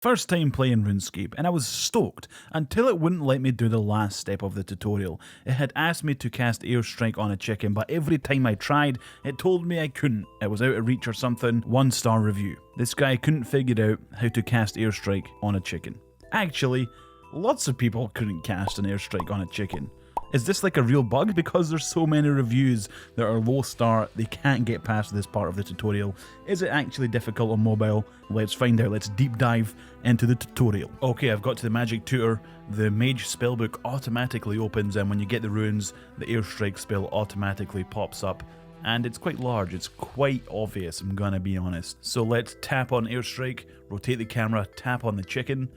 First time playing RuneScape, and I was stoked until it wouldn't let me do the last step of the tutorial. It had asked me to cast airstrike on a chicken, but every time I tried, it told me I couldn't. It was out of reach or something. 1-star review. This guy couldn't figure out how to cast airstrike on a chicken. Actually, lots of people couldn't cast an airstrike on a chicken. Is this like a real bug? Because there's so many reviews that are low star, they can't get past this part of the tutorial. Is it actually difficult on mobile? Let's find out. Let's deep dive into the tutorial. Okay, I've got to the magic tutor. The mage spellbook automatically opens, and when you get the runes, the airstrike spell automatically pops up. And it's quite large, it's quite obvious, I'm gonna be honest. So let's tap on airstrike, rotate the camera, tap on the chicken.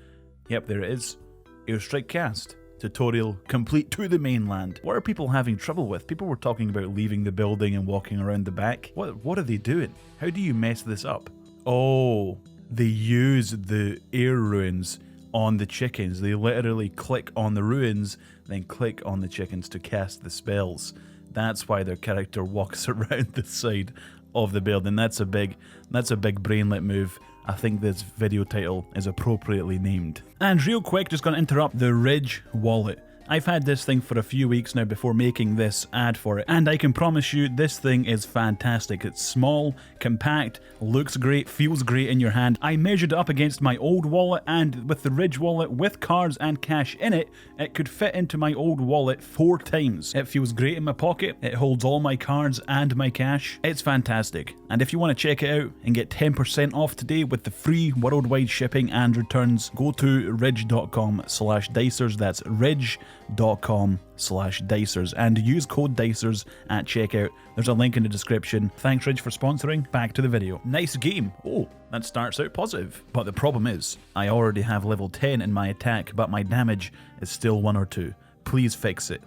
Yep, there it is. Airstrike cast. Tutorial complete to the mainland. What are people having trouble with? People were talking about leaving the building and walking around the back. What are they doing? How do you mess this up? Oh, they use the air runes on the chickens. They literally click on the runes, then click on the chickens to cast the spells. That's why their character walks around the side of the building. That's a big brainlet move. I think this video title is appropriately named. And real quick, just gonna interrupt the Ridge wallet. I've had this thing for a few weeks now before making this ad for it, and I can promise you this thing is fantastic. It's small, compact, looks great, feels great in your hand. I measured it up against my old wallet, and with the Ridge wallet with cards and cash in it, it could fit into my old wallet 4 times. It feels great in my pocket, it holds all my cards and my cash. It's fantastic. And if you want to check it out and get 10% off today with the free worldwide shipping and returns, go to ridge.com/dicers. That's ridge.com/dicers and use code dicers at checkout. There's a link in the description. Thanks Ridge for sponsoring. Back to the video. Nice game. Oh, that starts out positive. But the problem is, I already have level 10 in my attack, but my damage is still 1 or 2. Please fix it.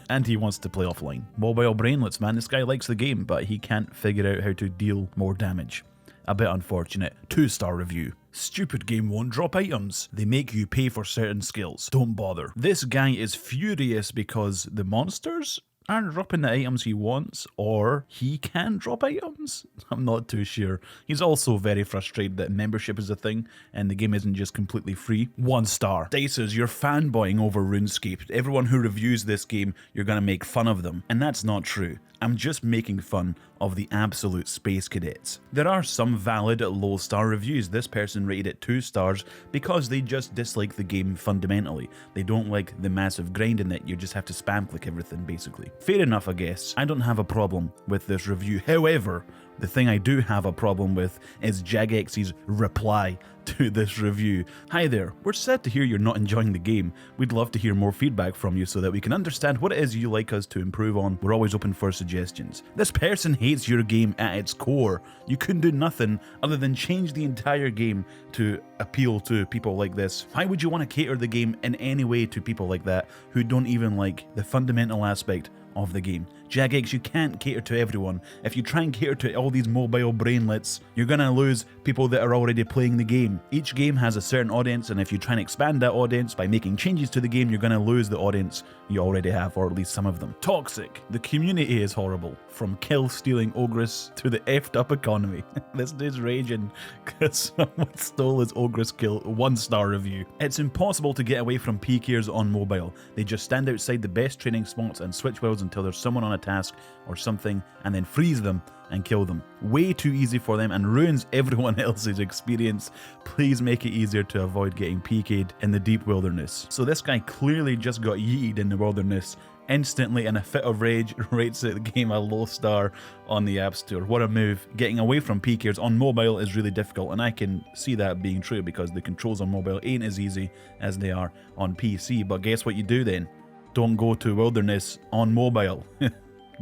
And he wants to play offline. Mobile Brainlets, man. This guy likes the game, but he can't figure out how to deal more damage. A bit unfortunate. 2-star review. Stupid game won't drop items. They make you pay for certain skills. Don't bother. This guy is furious because the monsters aren't dropping the items he wants, or he can drop items? I'm not too sure. He's also very frustrated that membership is a thing and the game isn't just completely free. 1 star. Dicers, you're fanboying over RuneScape. Everyone who reviews this game, you're gonna make fun of them. And that's not true. I'm just making fun of the absolute space cadets. There are some valid low star reviews. This person rated it 2 stars because they just dislike the game fundamentally. They don't like the massive grind in it. You just have to spam click everything basically. Fair enough, I guess. I don't have a problem with this review. However, the thing I do have a problem with is Jagex's reply to this review. Hi there, we're sad to hear you're not enjoying the game. We'd love to hear more feedback from you so that we can understand what it is you like us to improve on. We're always open for suggestions. This person hates your game at its core. You couldn't do nothing other than change the entire game to appeal to people like this. Why would you want to cater the game in any way to people like that who don't even like the fundamental aspect of the game? Jagex, you can't cater to everyone. If you try and cater to all these mobile brainlets, you're gonna lose people that are already playing the game. Each game has a certain audience, and if you try and expand that audience by making changes to the game, you're gonna lose the audience you already have, or at least some of them. Toxic. The community is horrible. From kill stealing ogress to the effed up economy. This dude's raging because someone stole his ogress kill. 1-star review. It's impossible to get away from PKers on mobile. They just stand outside the best training spots and switch wills until there's someone on a task or something, and then freeze them and kill them. Way too easy for them and ruins everyone else's experience. Please make it easier to avoid getting PK'd in the deep wilderness. So this guy clearly just got yeeted in the wilderness. Instantly, in a fit of rage, rates the game a low star on the App Store. What a move. Getting away from PKers on mobile is really difficult, and I can see that being true because the controls on mobile ain't as easy as they are on PC. But guess what you do then? Don't go to wilderness on mobile.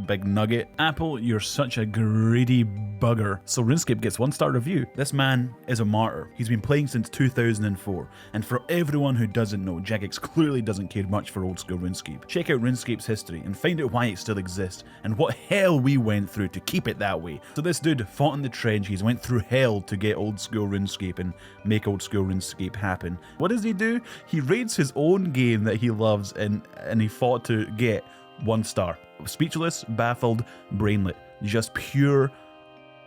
Big nugget. Apple, you're such a greedy bugger. So RuneScape gets 1-star review. This man is a martyr. He's been playing since 2004. And for everyone who doesn't know, Jagex clearly doesn't care much for Old School RuneScape. Check out RuneScape's history and find out why it still exists and what hell we went through to keep it that way. So this dude fought in the trench. He's went through hell to get Old School RuneScape and make Old School RuneScape happen. What does he do? He rates his own game that he loves and he fought to get 1 star. Speechless, baffled, brainlet. Just pure,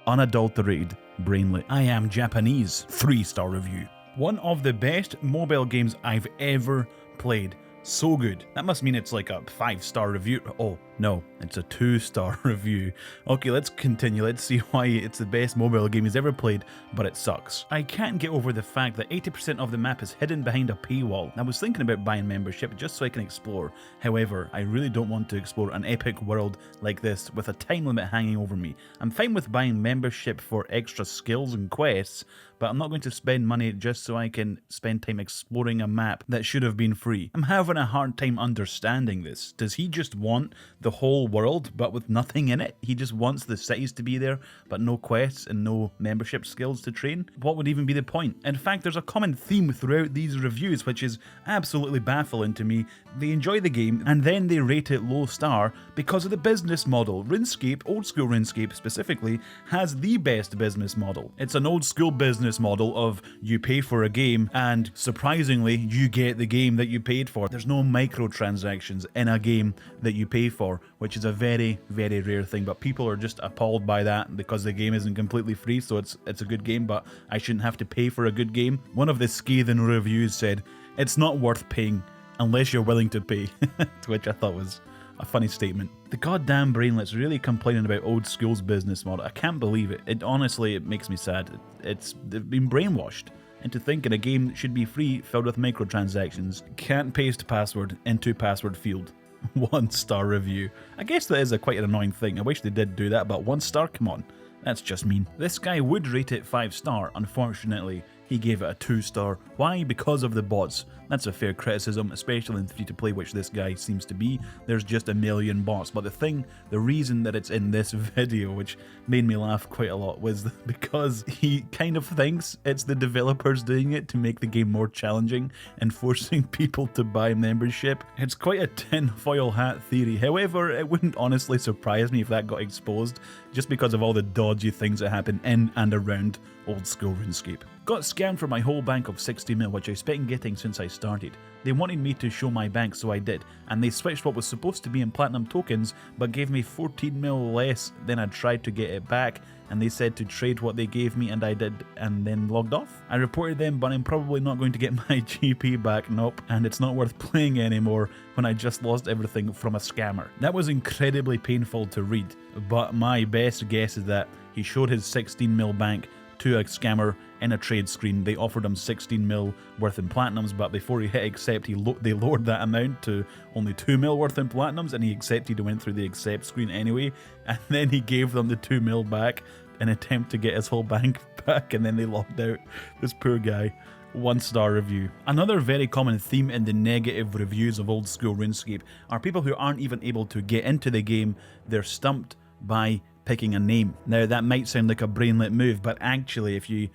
unadulterated brainlet. I am Japanese. 3-star review. One of the best mobile games I've ever played. So good. That must mean it's like a 5-star review. Oh, no, it's a 2-star review. Okay, let's continue. Let's see why it's the best mobile game he's ever played, but it sucks. I can't get over the fact that 80% of the map is hidden behind a paywall. I was thinking about buying membership just so I can explore. However, I really don't want to explore an epic world like this with a time limit hanging over me. I'm fine with buying membership for extra skills and quests, but I'm not going to spend money just so I can spend time exploring a map that should have been free. I'm having a hard time understanding this. Does he just want the whole world but with nothing in it? He just wants the cities to be there but no quests and no membership skills to train? What would even be the point? In fact, there's a common theme throughout these reviews which is absolutely baffling to me. They enjoy the game and then they rate it low star because of the business model. RuneScape, Old School Runescape specifically, has the best business model. It's an old school business model of you pay for a game and surprisingly you get the game that you paid for. There's no microtransactions in a game that you pay for, which is a very, very rare thing, but people are just appalled by that because the game isn't completely free, so it's a good game, but I shouldn't have to pay for a good game. One of the scathing reviews said, "It's not worth paying unless you're willing to pay," which I thought was a funny statement. The goddamn Brainlets really complaining about Old School's business model. I can't believe it. Honestly, it makes me sad. They've been brainwashed into thinking a game should be free filled with microtransactions. Can't paste password into password field. 1-star review. I guess that is quite an annoying thing. I wish they did do that, but 1 star, come on. That's just mean. This guy would rate it 5-star. Unfortunately, he gave it a 2-star. Why? Because of the bots. That's a fair criticism, especially in free-to-play, which this guy seems to be. There's just a million bots. But the reason that it's in this video, which made me laugh quite a lot, was because he kind of thinks it's the developers doing it to make the game more challenging and forcing people to buy membership. It's quite a tinfoil hat theory. However, it wouldn't honestly surprise me if that got exposed, just because of all the dodgy things that happen in and around Old School RuneScape. Got scammed for my whole bank of 60 mil, which I spent getting since I started. They wanted me to show my bank, so I did, and they switched what was supposed to be in platinum tokens, but gave me 14 mil less than I tried to get it back, and they said to trade what they gave me, and I did, and then logged off. I reported them, but I'm probably not going to get my GP back, nope, and it's not worth playing anymore when I just lost everything from a scammer. That was incredibly painful to read, but my best guess is that he showed his 16 mil bank to a scammer in a trade screen. They offered him 16 mil worth in platinums, but before he hit accept, they lowered that amount to only 2 mil worth in platinums, and he accepted. He went through the accept screen anyway, and then he gave them the 2 mil back in an attempt to get his whole bank back, and then they logged out. This poor guy. 1-star review. Another very common theme in the negative reviews of Old School RuneScape are people who aren't even able to get into the game. They're stumped by picking a name. Now that might sound like a brainlet move, but actually if you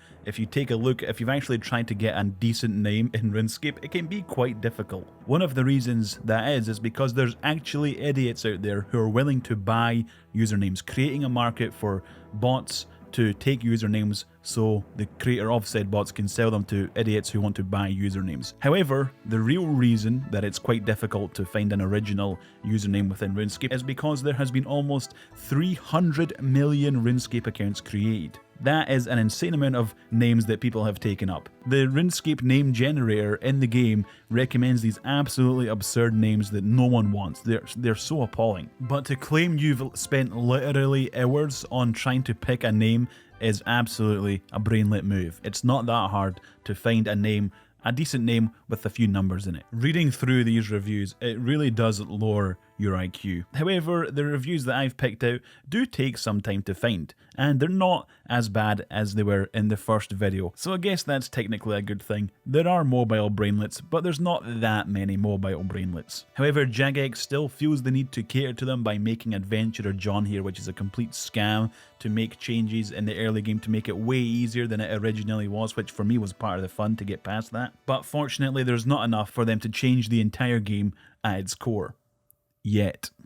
take a look, if you've actually tried to get a decent name in RuneScape, it can be quite difficult. One of the reasons that is because there's actually idiots out there who are willing to buy usernames, creating a market for bots to take usernames so the creator of said bots can sell them to idiots who want to buy usernames. However, the real reason that it's quite difficult to find an original username within RuneScape is because there has been almost 300 million RuneScape accounts created. That is an insane amount of names that people have taken up. The RuneScape name generator in the game recommends these absolutely absurd names that no one wants. They're so appalling. But to claim you've spent literally hours on trying to pick a name is absolutely a brainlet move. It's not that hard to find a name, a decent name with a few numbers in it. Reading through these reviews, it really does lower your IQ. However, the reviews that I've picked out do take some time to find, and they're not as bad as they were in the first video, so I guess that's technically a good thing. There are mobile brainlets, but there's not that many mobile brainlets. However, Jagex still feels the need to cater to them by making Adventurer John here, which is a complete scam to make changes in the early game to make it way easier than it originally was, which for me was part of the fun to get past that. But fortunately, there's not enough for them to change the entire game at its core. Yet.